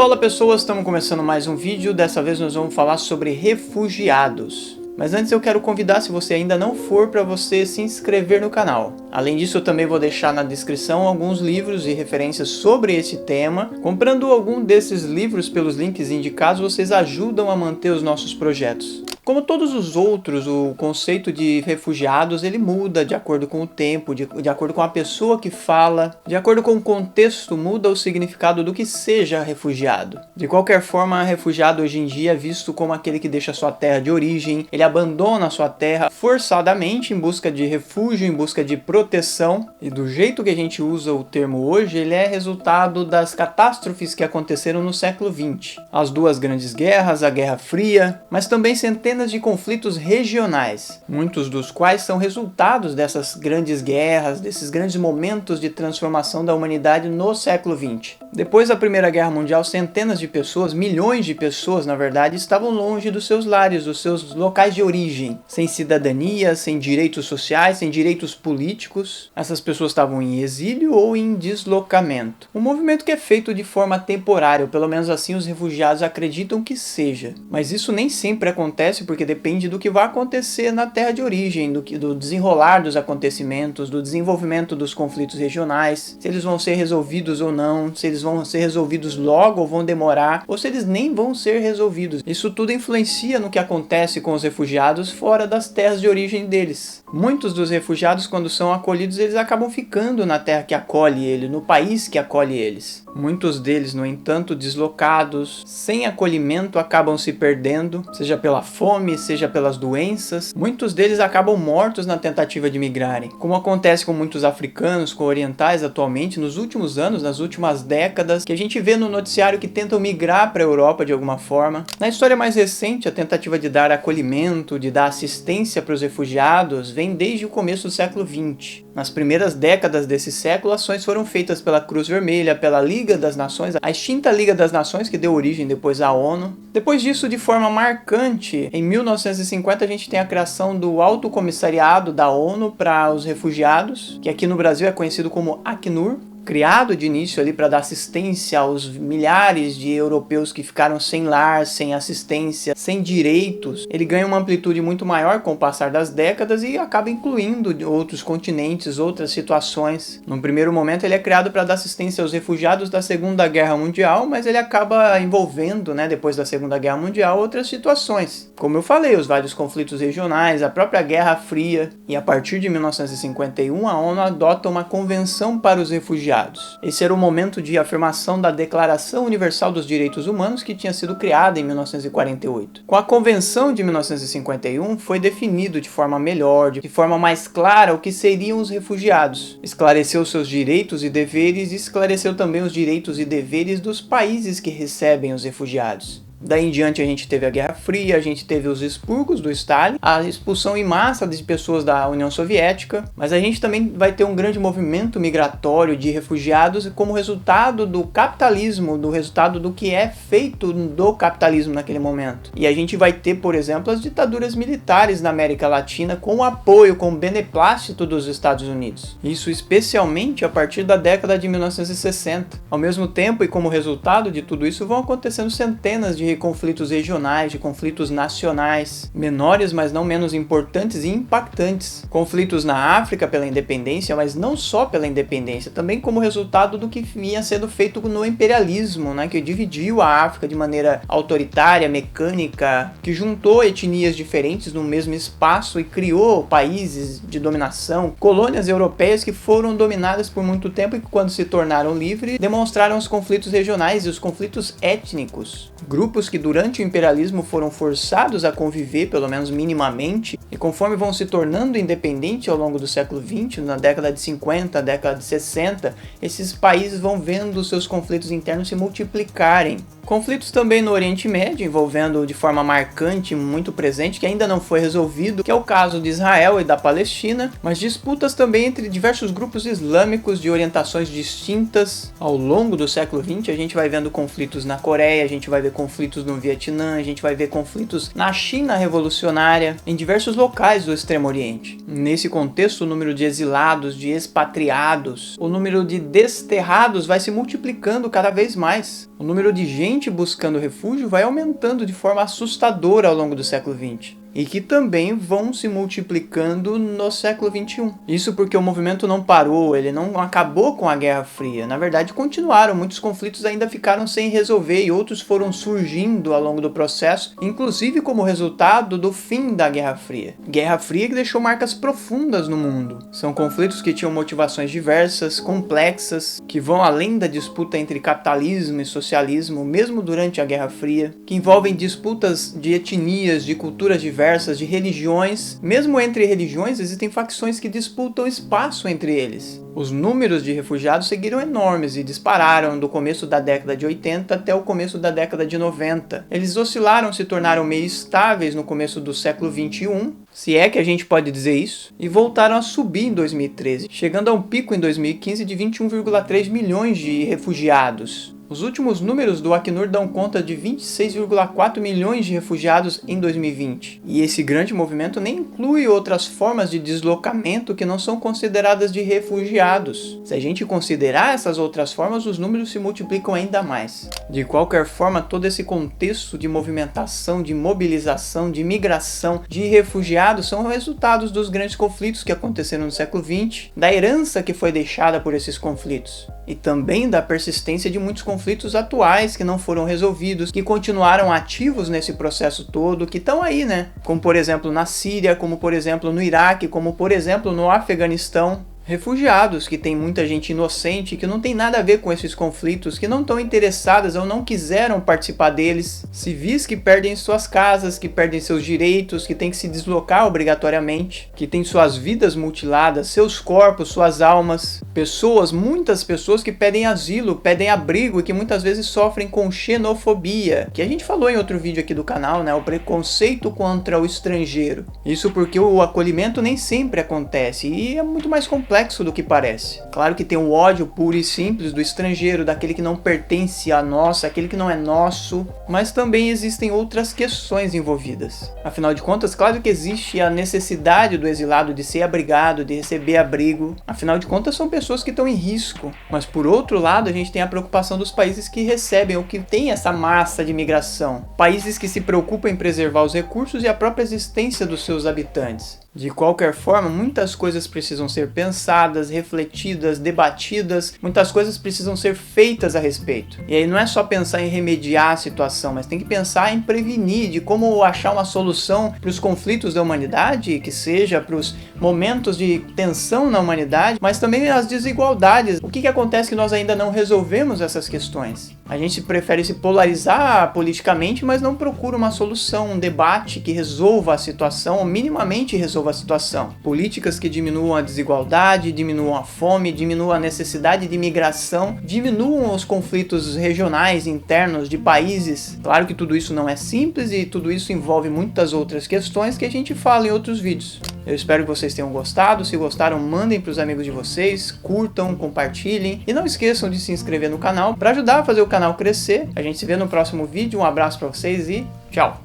Olá pessoas, estamos começando mais um vídeo. Dessa vez nós vamos falar sobre refugiados. Mas antes eu quero convidar, se você ainda não for, para você se inscrever no canal. Além disso, eu também vou deixar na descrição alguns livros e referências sobre esse tema. Comprando algum desses livros pelos links indicados, vocês ajudam a manter os nossos projetos. Como todos os outros, o conceito de refugiados ele muda de acordo com o tempo, de acordo com a pessoa que fala, de acordo com o contexto, muda o significado do que seja refugiado. De qualquer forma, refugiado hoje em dia é visto como aquele que deixa sua terra de origem, ele abandona a sua terra forçadamente em busca de refúgio, em busca de proteção. E do jeito que a gente usa o termo hoje, ele é resultado das catástrofes que aconteceram no século XX. As duas grandes guerras, a Guerra Fria, mas também centenas de conflitos regionais, muitos dos quais são resultados dessas grandes guerras, desses grandes momentos de transformação da humanidade no século XX. Depois da Primeira Guerra Mundial, centenas de pessoas, milhões de pessoas, na verdade, estavam longe dos seus lares, dos seus locais de origem, sem cidadania, sem direitos sociais, sem direitos políticos. Essas pessoas estavam em exílio ou em deslocamento. Um movimento que é feito de forma temporária, ou pelo menos assim os refugiados acreditam que seja. Mas isso nem sempre acontece porque depende do que vai acontecer na terra de origem, do desenrolar dos acontecimentos, do desenvolvimento dos conflitos regionais, se eles vão ser resolvidos ou não, se eles vão ser resolvidos logo ou vão demorar, ou se eles nem vão ser resolvidos. Isso tudo influencia no que acontece com os refugiados fora das terras de origem deles. Muitos dos refugiados, quando são acolhidos, eles acabam ficando na terra que acolhe ele, no país que acolhe eles. Muitos deles, no entanto, deslocados, sem acolhimento, acabam se perdendo, seja pela fome, seja pelas doenças. Muitos deles acabam mortos na tentativa de migrarem. Como acontece com muitos africanos, com orientais atualmente, nos últimos anos, nas últimas décadas, que a gente vê no noticiário que tentam migrar para a Europa de alguma forma. Na história mais recente, a tentativa de dar acolhimento, de dar assistência para os refugiados, vem desde o começo do século XX. Nas primeiras décadas desse século, ações foram feitas pela Cruz Vermelha, pela Liga das Nações, a extinta Liga das Nações, que deu origem depois à ONU. Depois disso, de forma marcante, em 1950 a gente tem a criação do Alto Comissariado da ONU para os Refugiados, que aqui no Brasil é conhecido como Acnur. Criado de início ali para dar assistência aos milhares de europeus que ficaram sem lar, sem assistência, sem direitos. Ele ganha uma amplitude muito maior com o passar das décadas e acaba incluindo outros continentes, outras situações. No primeiro momento ele é criado para dar assistência aos refugiados da Segunda Guerra Mundial, mas ele acaba envolvendo, depois da Segunda Guerra Mundial, outras situações. Como eu falei, os vários conflitos regionais, a própria Guerra Fria. E a partir de 1951 a ONU adota uma convenção para os refugiados. Esse era o momento de afirmação da Declaração Universal dos Direitos Humanos, que tinha sido criada em 1948. Com a Convenção de 1951 foi definido de forma melhor, de forma mais clara o que seriam os refugiados. Esclareceu seus direitos e deveres e esclareceu também os direitos e deveres dos países que recebem os refugiados. Daí em diante a gente teve a Guerra Fria, a gente teve os expurgos do Stalin, a expulsão em massa de pessoas da União Soviética, mas a gente também vai ter um grande movimento migratório de refugiados como resultado do capitalismo, do resultado do que é feito do capitalismo naquele momento. E a gente vai ter, por exemplo, as ditaduras militares na América Latina com o apoio, com o beneplácito dos Estados Unidos. Isso especialmente a partir da década de 1960. Ao mesmo tempo e como resultado de tudo isso vão acontecendo centenas de conflitos regionais, de conflitos nacionais, menores, mas não menos importantes e impactantes. Conflitos na África pela independência, mas não só pela independência, também como resultado do que vinha sendo feito no imperialismo, que dividiu a África de maneira autoritária, mecânica, que juntou etnias diferentes no mesmo espaço e criou países de dominação, colônias europeias que foram dominadas por muito tempo e que, quando se tornaram livres, demonstraram os conflitos regionais e os conflitos étnicos. Grupos que durante o imperialismo foram forçados a conviver, pelo menos minimamente, e conforme vão se tornando independentes ao longo do século XX, na década de 50, década de 60, esses países vão vendo os seus conflitos internos se multiplicarem. Conflitos também no Oriente Médio, envolvendo de forma marcante, muito presente, que ainda não foi resolvido, que é o caso de Israel e da Palestina, mas disputas também entre diversos grupos islâmicos de orientações distintas. Ao longo do século XX, a gente vai vendo conflitos na Coreia, a gente vai ver conflitos conflitos no Vietnã, a gente vai ver conflitos na China revolucionária, em diversos locais do Extremo Oriente. Nesse contexto, o número de exilados, de expatriados, o número de desterrados vai se multiplicando cada vez mais. O número de gente buscando refúgio vai aumentando de forma assustadora ao longo do século XX. E que também vão se multiplicando no século XXI. Isso porque o movimento não parou, ele não acabou com a Guerra Fria. Na verdade, continuaram, muitos conflitos ainda ficaram sem resolver e outros foram surgindo ao longo do processo, inclusive como resultado do fim da Guerra Fria. Guerra Fria que deixou marcas profundas no mundo. São conflitos que tinham motivações diversas, complexas, que vão além da disputa entre capitalismo e socialismo, mesmo durante a Guerra Fria, que envolvem disputas de etnias, de culturas diversas, de religiões. Mesmo entre religiões, existem facções que disputam espaço entre eles. Os números de refugiados seguiram enormes e dispararam do começo da década de 80 até o começo da década de 90. Eles oscilaram, se tornaram meio estáveis no começo do século 21, se é que a gente pode dizer isso, e voltaram a subir em 2013, chegando a um pico em 2015 de 21,3 milhões de refugiados. Os últimos números do Acnur dão conta de 26,4 milhões de refugiados em 2020. E esse grande movimento nem inclui outras formas de deslocamento que não são consideradas de refugiados. Se a gente considerar essas outras formas, os números se multiplicam ainda mais. De qualquer forma, todo esse contexto de movimentação, de mobilização, de migração de refugiados são resultados dos grandes conflitos que aconteceram no século XX, da herança que foi deixada por esses conflitos, e também da persistência de muitos conflitos atuais que não foram resolvidos, que continuaram ativos nesse processo todo, que estão aí, né? Como por exemplo na Síria, como por exemplo no Iraque, como por exemplo no Afeganistão. Refugiados, que tem muita gente inocente, que não tem nada a ver com esses conflitos, que não estão interessadas ou não quiseram participar deles. Civis que perdem suas casas, que perdem seus direitos, que têm que se deslocar obrigatoriamente, que têm suas vidas mutiladas, seus corpos, suas almas. Pessoas, muitas pessoas que pedem asilo, pedem abrigo e que muitas vezes sofrem com xenofobia, que a gente falou em outro vídeo aqui do canal, né? O preconceito contra o estrangeiro. Isso porque o acolhimento nem sempre acontece e é muito mais complexo do que parece. Claro que tem o ódio puro e simples do estrangeiro, daquele que não pertence a nós, aquele que não é nosso, mas também existem outras questões envolvidas. Afinal de contas, claro que existe a necessidade do exilado de ser abrigado, de receber abrigo. Afinal de contas, são pessoas que estão em risco. Mas por outro lado, a gente tem a preocupação dos países que recebem ou que têm essa massa de migração. Países que se preocupam em preservar os recursos e a própria existência dos seus habitantes. De qualquer forma, muitas coisas precisam ser pensadas, refletidas, debatidas, muitas coisas precisam ser feitas a respeito. E aí não é só pensar em remediar a situação, mas tem que pensar em prevenir, de como achar uma solução para os conflitos da humanidade, que seja para os momentos de tensão na humanidade, mas também as desigualdades. O que acontece que nós ainda não resolvemos essas questões? A gente prefere se polarizar politicamente, mas não procura uma solução, um debate que resolva a situação, ou minimamente resolva a situação. Políticas que diminuam a desigualdade, diminuam a fome, diminuam a necessidade de migração, diminuam os conflitos regionais, internos, de países. Claro que tudo isso não é simples e tudo isso envolve muitas outras questões que a gente fala em outros vídeos. Eu espero que vocês tenham gostado. Se gostaram, mandem para os amigos de vocês, curtam, compartilhem e não esqueçam de se inscrever no canal para ajudar a fazer o canal crescer. A gente se vê no próximo vídeo. Um abraço para vocês e tchau!